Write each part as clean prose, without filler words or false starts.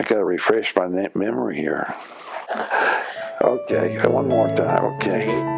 gotta refresh my memory here. Okay, one more time, okay.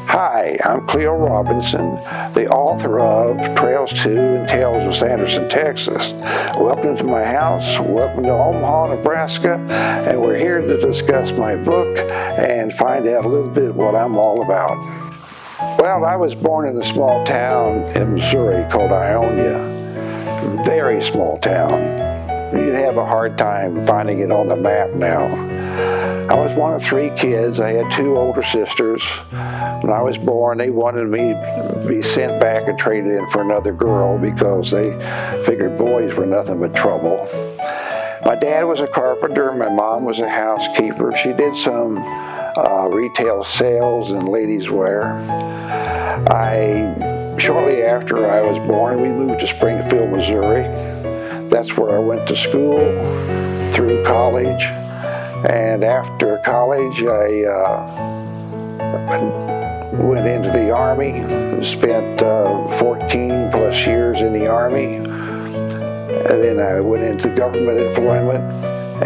Hi, I'm Cleo Robinson, the author of Trails to and Tales of Sanderson, Texas. Welcome to my house, welcome to Omaha, Nebraska, and we're here to discuss my book and find out a little bit what I'm all about. Well, I was born in a small town in Missouri called Ionia. Very small town. You'd have a hard time finding it on the map now. I was one of 3 kids. I had 2 older sisters. When I was born, they wanted me to be sent back and traded in for another girl because they figured boys were nothing but trouble. My dad was a carpenter. My mom was a housekeeper. She did some retail sales and ladies' wear. Shortly after I was born, we moved to Springfield, Missouri. That's where I went to school through college. And after college, I went into the Army, spent 14 plus years in the Army, and then I went into government employment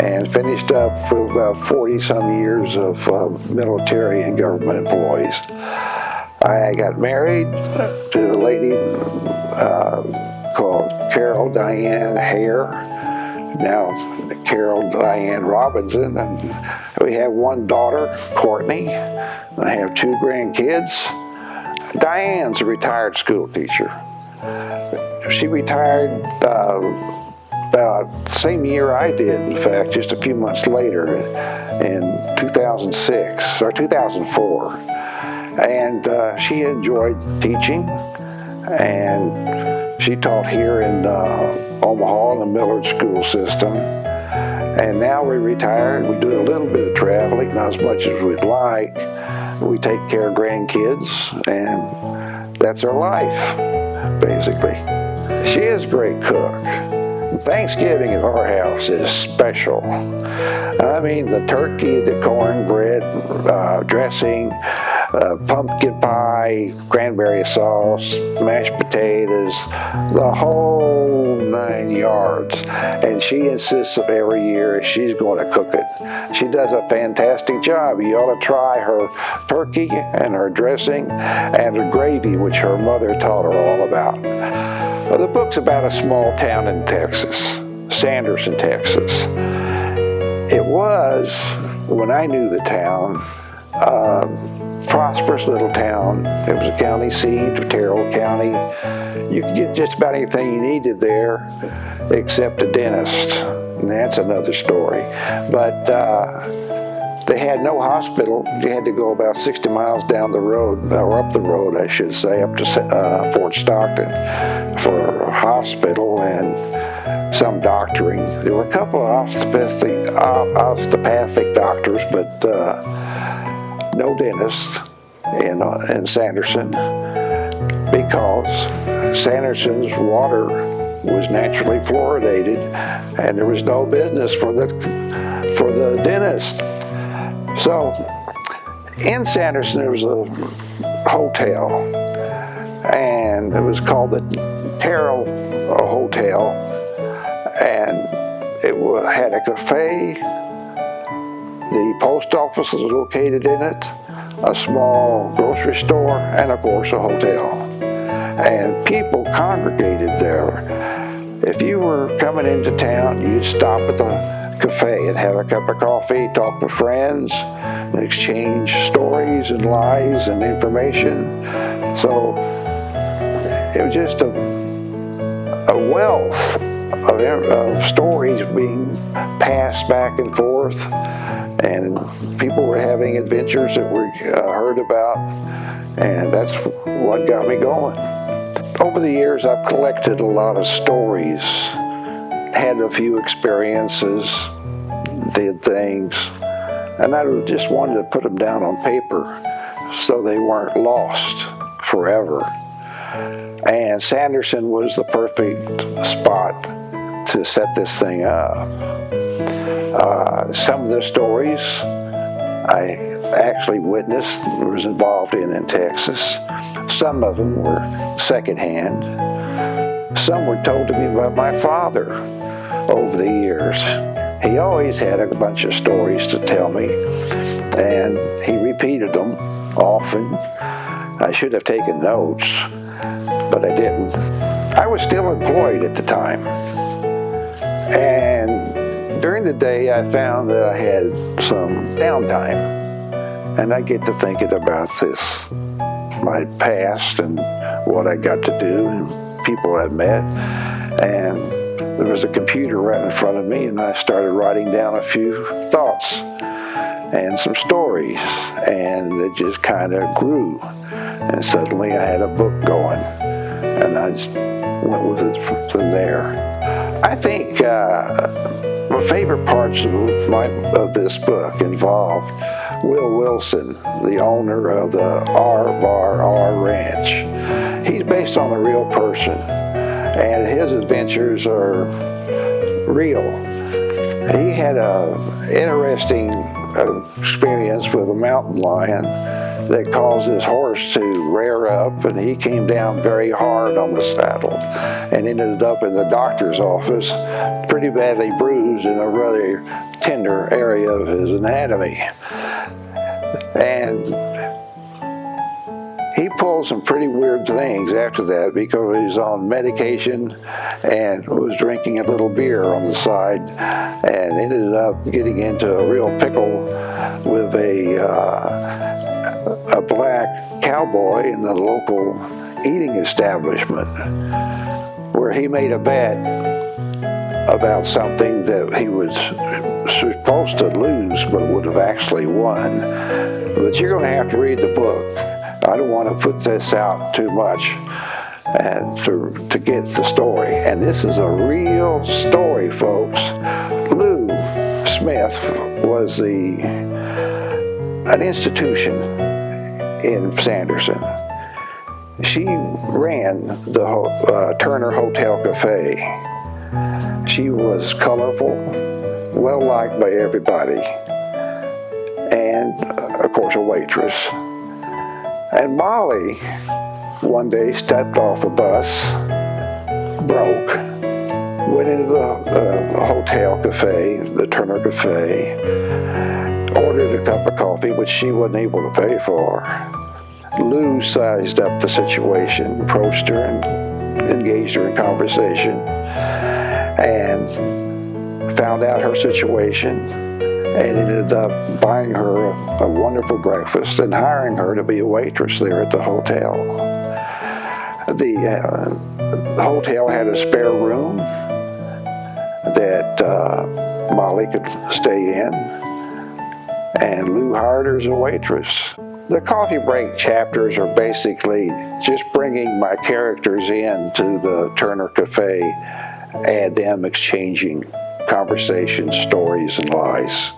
and finished up with about 40-some years of military and government employees. I got married to a lady called Diane Hare, now Carol Diane Robinson, and we have 1 daughter, Courtney. I have 2 grandkids. Diane's a retired school teacher. She retired about the same year I did, in fact, just a few months later in 2006 or 2004. And she enjoyed teaching, and she taught here in Omaha in the Millard school system. And now we're retired. We do a little bit of traveling, not as much as we'd like. We take care of grandkids, and that's our life, basically. She is a great cook. Thanksgiving at our house is special. I mean, the turkey, the cornbread, dressing, pumpkin pie, cranberry sauce, mashed potatoes, the whole 9 yards. And she insists of every year she's going to cook it. She does a fantastic job. You ought to try her turkey and her dressing and her gravy, which her mother taught her all about. Well, the book's about a small town in Texas, Sanderson, Texas. It was, when I knew the town, prosperous little town. It was a county seat of Terrell County. You could get just about anything you needed there except a dentist, and that's another story. But they had no hospital. You had to go about 60 miles down the road, or up the road, I should say, up to Fort Stockton for a hospital and some doctoring. There were a couple of osteopathic doctors, but no dentist in Sanderson, because Sanderson's water was naturally fluoridated, and there was no business for the dentist. So in Sanderson there was a hotel, and it was called the Terrell Hotel, and it had a cafe. The post office was located in it, a small grocery store, and of course a hotel. And people congregated there. If you were coming into town, you'd stop at the cafe and have a cup of coffee, talk with friends, and exchange stories and lies and information. So it was just a wealth of stories being passed back and forth, and people were having adventures that we heard about, and that's what got me going. Over the years, I've collected a lot of stories, had a few experiences, did things, and I just wanted to put them down on paper so they weren't lost forever. And Sanderson was the perfect spot to set this thing up. Some of the stories I actually witnessed, was involved in Texas. Some of them were secondhand. Some were told to me by my father over the years. He always had a bunch of stories to tell me, and he repeated them often. I should have taken notes, but I didn't. I was still employed at the time. And during the day, I found that I had some downtime. And I get to thinking about this, my past and what I got to do and people I've met. And there was a computer right in front of me, and I started writing down a few thoughts and some stories. And it just kind of grew. And suddenly I had a book going. And I just went with it from there. I think my favorite parts of this book involved Will Wilson, the owner of the R Ranch. He's based on a real person, and his adventures are real. He had an interesting experience with a mountain lion that caused his horse to rear up, and he came down very hard on the saddle and ended up in the doctor's office pretty badly bruised in a rather tender area of his anatomy. And he pulled some pretty weird things after that because he was on medication and was drinking a little beer on the side and ended up getting into a real pickle with a black cowboy in the local eating establishment, where he made a bet about something that he was supposed to lose but would have actually won. But you're going to have to read the book. I don't want to put this out too much and to get the story. And this is a real story, folks. Lou Smith was an institution in Sanderson. She ran the Turner Hotel Cafe. She was colorful, well-liked by everybody, and, of course, a waitress. And Molly, one day, stepped off a bus, broke, went into the hotel cafe, the Turner Cafe, ordered a cup of coffee, which she wasn't able to pay for. Lou sized up the situation, approached her, and engaged her in conversation, and found out her situation, and ended up buying her a wonderful breakfast and hiring her to be a waitress there at the hotel. The hotel had a spare room that Molly could stay in, and Lou hired her as a waitress. The coffee break chapters are basically just bringing my characters in to the Turner Cafe and them exchanging conversations, stories, and lies.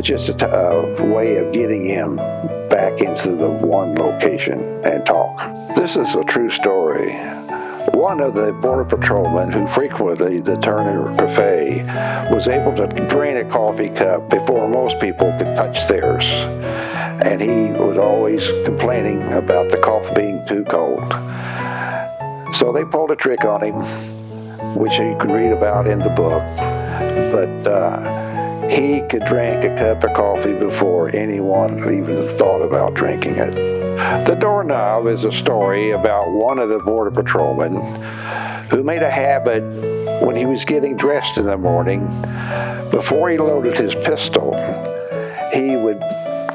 Just a way of getting him back into the one location and talk. This is a true story. One of the border patrolmen who frequented the Turner Cafe was able to drain a coffee cup before most people could touch theirs. And he was always complaining about the coffee being too cold. So they pulled a trick on him, which you can read about in the book. But he could drink a cup of coffee before anyone even thought about drinking it. The Doorknob is a story about one of the border patrolmen who made a habit when he was getting dressed in the morning, before he loaded his pistol, he would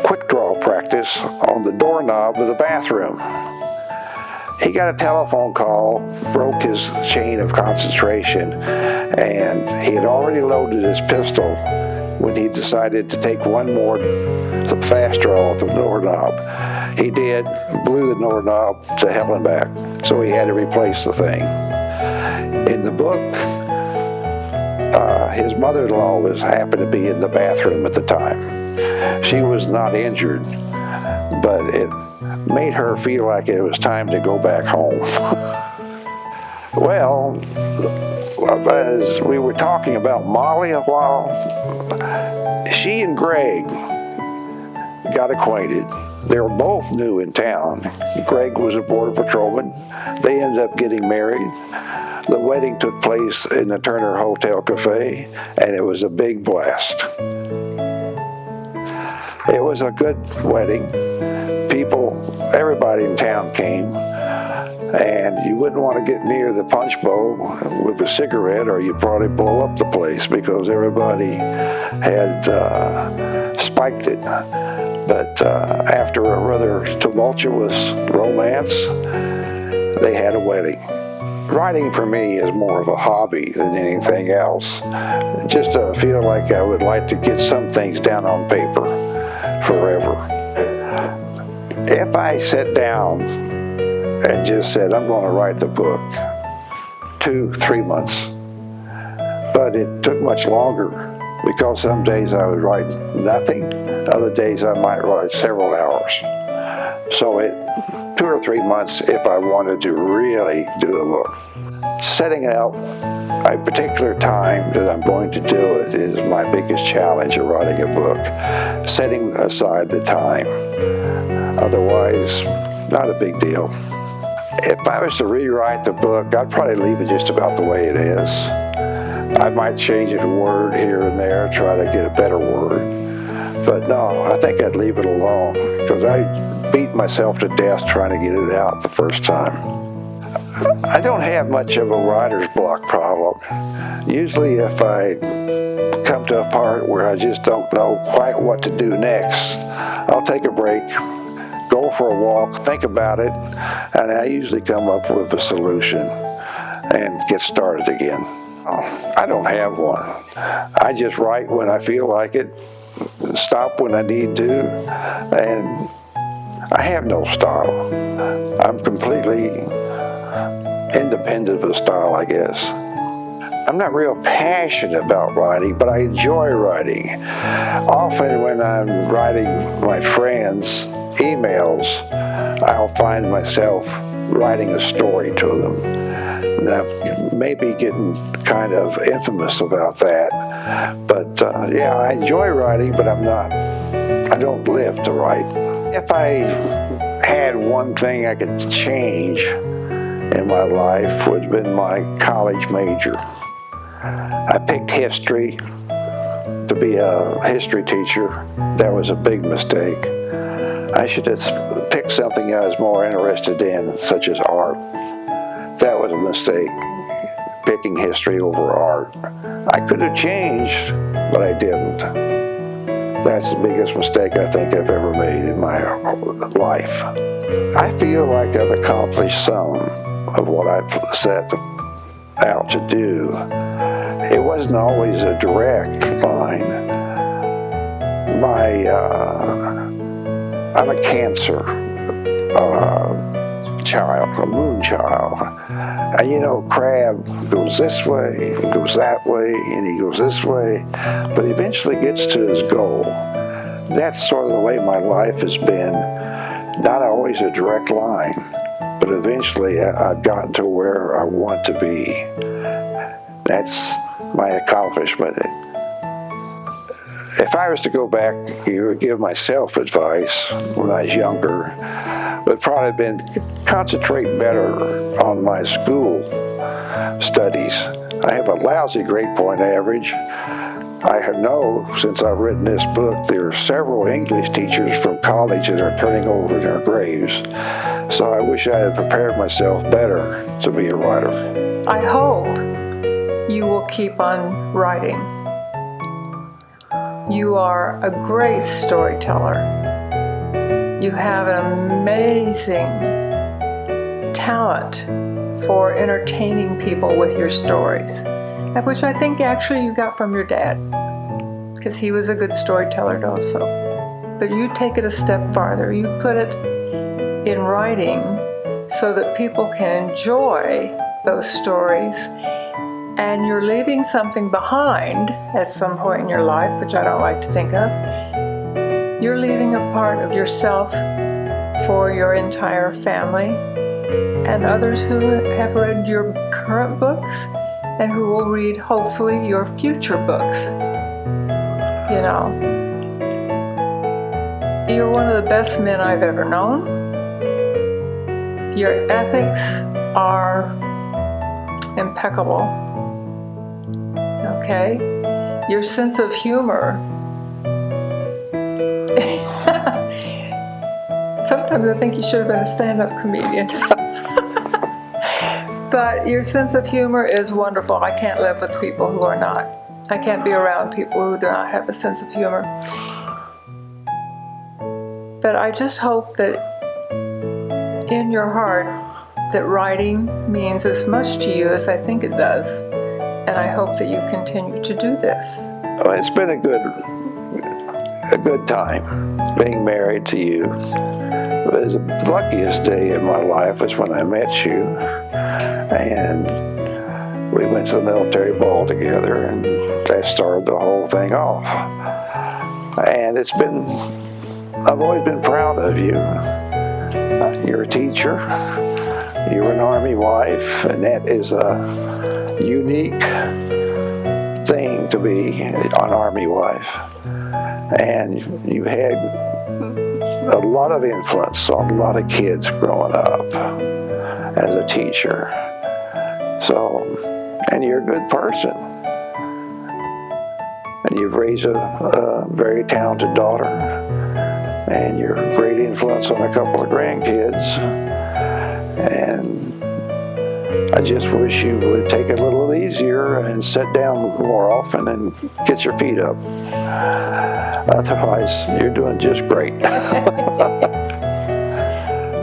quick draw practice on the doorknob of the bathroom. He got a telephone call, broke his chain of concentration, and he had already loaded his pistol when he decided to take one more fast draw off the doorknob. He did, blew the doorknob to hell and back, so he had to replace the thing. In the book, his mother-in-law happened to be in the bathroom at the time. She was not injured, but it made her feel like it was time to go back home. Well, as we were talking about Molly a while, she and Greg got acquainted. They were both new in town. Greg was a border patrolman. They ended up getting married. The wedding took place in the Turner Hotel Cafe, and it was a big blast. It was a good wedding. Everybody in town came, and you wouldn't want to get near the punch bowl with a cigarette or you'd probably blow up the place because everybody had spiked it. But after a rather tumultuous romance, they had a wedding. Writing for me is more of a hobby than anything else. Just to feel like I would like to get some things down on paper forever. If I sat down and just said, I'm going to write the book, 2-3 months, but it took much longer because some days I would write nothing, other days I might write several hours. So 2 or 3 months if I wanted to really do a book. Setting out a particular time that I'm going to do it is my biggest challenge of writing a book. Setting aside the time. Otherwise, not a big deal. If I was to rewrite the book, I'd probably leave it just about the way it is. I might change it a word here and there, try to get a better word. But no, I think I'd leave it alone because I beat myself to death trying to get it out the first time. I don't have much of a writer's block problem. Usually if I come to a part where I just don't know quite what to do next, I'll take a break, go for a walk, think about it, and I usually come up with a solution and get started again. I don't have one. I just write when I feel like it, stop when I need to, and I have no style. I'm completely independent of the style, I guess. I'm not real passionate about writing, but I enjoy writing. Often when I'm writing my friends' emails, I'll find myself writing a story to them. Now, maybe getting kind of infamous about that, but yeah, I enjoy writing, but I don't live to write. If I had one thing I could change in my life, would have been my college major. I picked history to be a history teacher. That was a big mistake. I should have picked something I was more interested in, such as art. That was a mistake, picking history over art. I could have changed, but I didn't. That's the biggest mistake I think I've ever made in my life. I feel like I've accomplished some of what I've set out to do. It wasn't always a direct line. I'm a Cancer child, a moon child. And you know, Crab goes this way, and goes that way, and he goes this way, but eventually gets to his goal. That's sort of the way my life has been. Not always a direct line, but eventually I've gotten to where I want to be. That's my accomplishment. If I was to go back, you would give myself advice when I was younger, would probably have been concentrate better on my school studies. I have a lousy grade point average. I know, since I've written this book, there are several English teachers from college that are turning over their graves. So I wish I had prepared myself better to be a writer. I hope you will keep on writing. You are a great storyteller. You have an amazing talent for entertaining people with your stories, which I think actually you got from your dad, because he was a good storyteller also. But you take it a step farther. You put it in writing so that people can enjoy those stories, and you're leaving something behind at some point in your life, which I don't like to think of. You're leaving a part of yourself for your entire family and others who have read your current books and who will read, hopefully, your future books. You know, you're one of the best men I've ever known. Your ethics are impeccable. Okay? Your sense of humor. Sometimes I think you should have been a stand-up comedian. But your sense of humor is wonderful. I can't live with people who are not. I can't be around people who do not have a sense of humor. But I just hope that in your heart that writing means as much to you as I think it does. And I hope that you continue to do this. Well, it's been a good time being married to you. It was the luckiest day in my life was when I met you. And we went to the military ball together, and that started the whole thing off. And I've always been proud of you. You're a teacher, you're an Army wife, and that is a unique thing to be an Army wife. And you had a lot of influence on a lot of kids growing up as a teacher. So, and you're a good person. And you've raised a very talented daughter. And you're a great influence on a couple of grandkids. And I just wish you would take it a little easier and sit down more often and get your feet up. Otherwise, you're doing just great.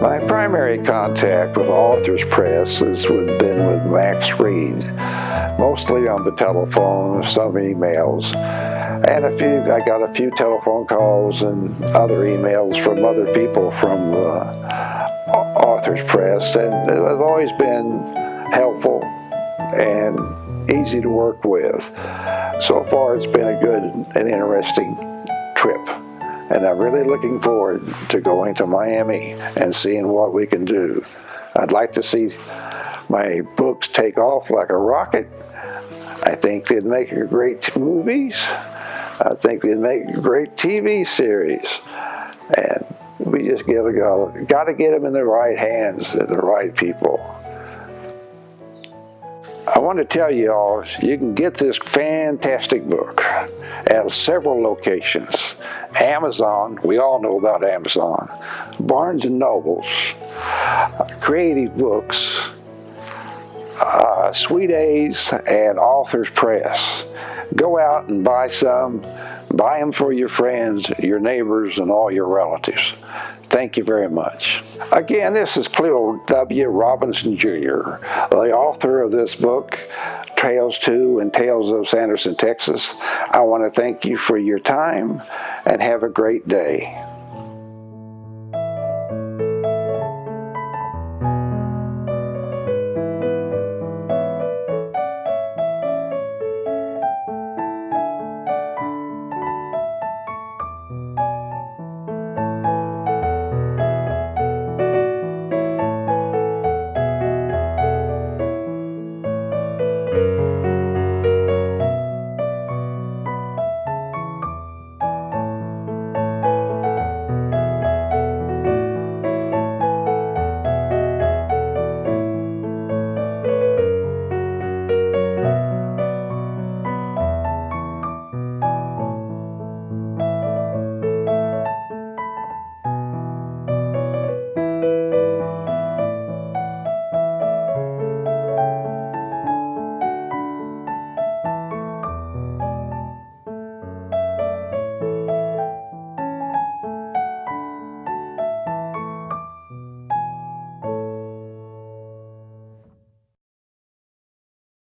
My primary contact with Authors Press has been with Max Reed, mostly on the telephone, some emails, and I got a few telephone calls and other emails from other people from Authors Press, and they've always been helpful and easy to work with. So far, it's been a good and interesting trip. And I'm really looking forward to going to Miami and seeing what we can do. I'd like to see my books take off like a rocket. I think they'd make great movies. I think they'd make a great TV series. And we just got to get them in the right hands and the right people. I want to tell you all, you can get this fantastic book at several locations. Amazon, we all know about Amazon. Barnes & Nobles, Creative Books, Sweet A's, and Authors Press. Go out and buy some. Buy them for your friends, your neighbors, and all your relatives. Thank you very much. Again, this is Cleo W. Robinson Jr., the author of this book, Tales to and Tales of Sanderson, Texas. I want to thank you for your time and have a great day.